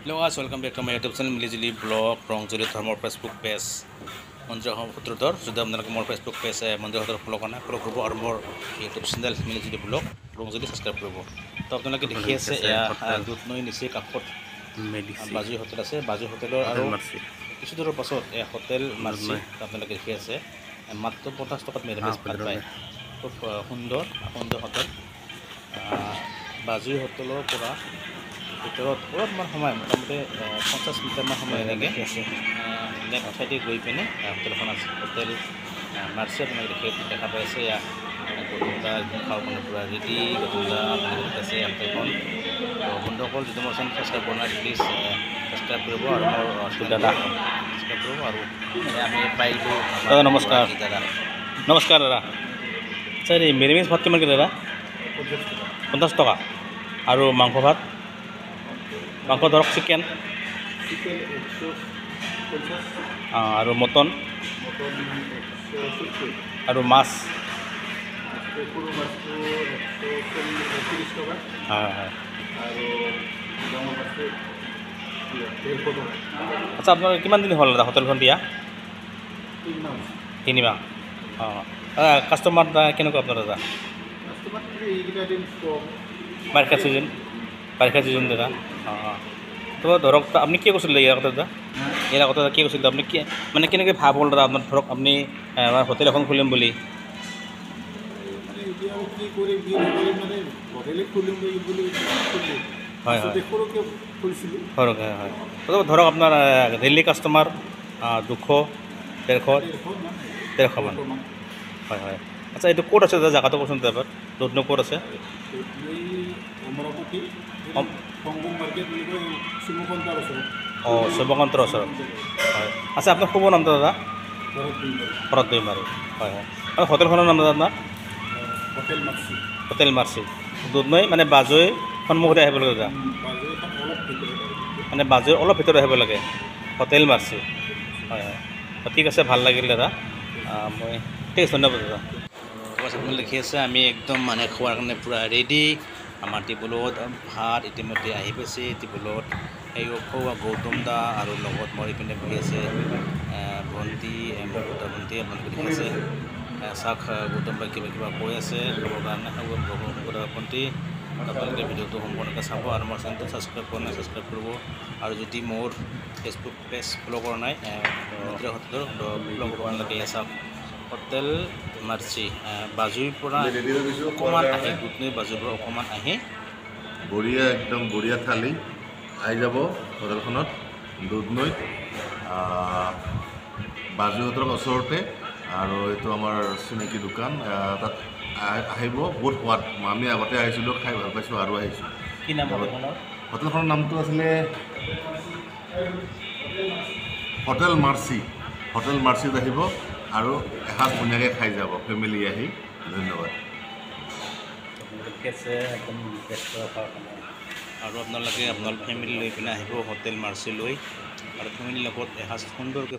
Hello guys, welcome back to my YouTube channel Milijili Blog Rongzili Dharmor Facebook page Monjor Hotrotor যদি আপোনালোকে মোৰ Facebook page মন্দিৰ হতৰ ফলো কৰা ফলো কৰিব আৰু মোৰ YouTube channel Milijili Blog Rongzili subscribe কৰিব তো আপোনালোকে দেখি আছে এয়া দুধনৈ নিচে কাষত বাজু হোটেল আছে বাজু হোটেলৰ আৰু কিছু দূৰৰ পাছত এ হোটেল মাৰ্চি আপোনালোকে দেখি আছে মাত্ৰ 50 টকাত মেৰামেজ ভাত পায় খুব সুন্দৰ হোটেল বাজু হোটেলৰ পৰা ভিতৰত অলপমান সময় মোটামুটি 50 মিটাৰমান সময় লাগে লেফ্ট সাইডে গৈ পিনে হোটেলখন আছে হোটেল মাৰ্চি আপোনালোকে দেখা পাই আছে ইয়াত গধুলা খাওঁ মানে পূৰা ৰেডি গধুলা আপোনালোকে আছে হোটেলখন বন্ধুসকল যদি মোৰ চেনেল সাবস্ক্ৰাইব কৰা নাই প্লিজ সাবস্ক্ৰাইব কৰিব আৰু মোৰ দাদা সাবস্ক্ৰাইব কৰিব আৰু আমি পাইলোঁ দাদা নমস্কাৰ দাদা আচ্ছা এই মেৰিমেজ ভাত কিমানকৈ দাদা 50 টকা আৰু মাংস ভাত মাংস ধৰক চিকেন আৰু মটন আৰু মাছ আচ্ছা আপোনাৰ কিমান দিন হ'ল দাদা হোটেলখন দিয়া 3 মাহ কাষ্টমাৰ কেনেকুৱা আপোনাৰ দাদা বাৰিষা চিজন দাদা তো ধৰক আপুনি কি কৈছিলে ইয়াৰ কথা দাদা ইয়াৰ কথা কি কৈছিলে আপুনি কি মানে কেনেকৈ ভাব হ'ল দাদা আপোনাৰ ধৰক আপুনি হোটেল এখন খুলিম বুলি হয় হয় ধৰক আপোনাৰ ডেইলি কাষ্টমাৰ 200-150 মান হয় হয় আচ্ছা এইটো ক'ত আছে দাদা জেগাটো কওকচোন দাদা দুধনৈ ক'ত আছে শিৱকান্তৰ ওচৰত হয় আচ্ছা আপোনাৰ শুভ নামটো দাদা শৰৎ দৈমাৰী হয় হয় আৰু হোটেলখনৰ নাম দাদা আপোনাৰ হোটেল মাৰ্চি দুধনৈ মানে বাজৈ সন্মুখতে আহিব লাগে দাদা মানে বাজৈ অলপ ভিতৰত আহিব লাগে হোটেল মাৰ্চি হয় হয় ঠিক আছে ভাল লাগিল দাদা মই ঠিক আছে ধন্যবাদ দাদা আপুনি লিখি আছে আমি একদম মানে খোৱাৰ কাৰণে পূৰা ৰেডি আমাৰ টেবুলত ভাত ইতিমধ্যে আহি পাইছে টেবুলত এই খোৱা গৌতম দা আৰু লগত মৰি পিনে বহি আছে ভণ্টি ভণ্টি আপোনালোকে দেখি আছে চাহ গৌতম বাই কিবা কৈ আছে খাবৰ কাৰণে ভণ্টি আপোনালোকে ভিডিঅ'টো সম্পূৰ্ণকৈ চাব আৰু মোৰ চেনেলটো ছাবস্ক্ৰাইব কৰা নাই ছাবস্ক্ৰাইব কৰিব আৰু যদি মোৰ ফেচবুক পেজ ফ'ল' কৰা নাই মন্দিৰ হোটেলৰ ফ'ল' কৰিব আপোনালোকে চাওক হোটেল মাৰ্চি বাজুৰ পৰা অকণমান আহে দুধনৈ বাজুৰ পৰা অকণমান আহে বঢ়িয়া একদম বঢ়িয়া থালি আহি যাব হোটেলখনত দুধনৈত বাজু হোটেলৰ ওচৰতে আৰু এইটো আমাৰ চিনাকি দোকান তাত আহিব বহুত সোৱাদ আমি আগতে আহিছিলোঁ খাই ভাল পাইছোঁ আৰু আহিছোঁ কি নাম হোটেলখনৰ নামটো আছিলে হোটেল মাৰ্চিত আহিব আৰু এসাঁজ ধুনীয়াকৈ খাই যাব ফেমিলি আহি ধন্যবাদ আৰু আপোনালোকে আপোনাৰ ফেমিলি লৈ পিনে আহিব হোটেল মাৰ্চি লৈ আৰু ফেমিলিৰ লগত এসাঁজ সুন্দৰকৈ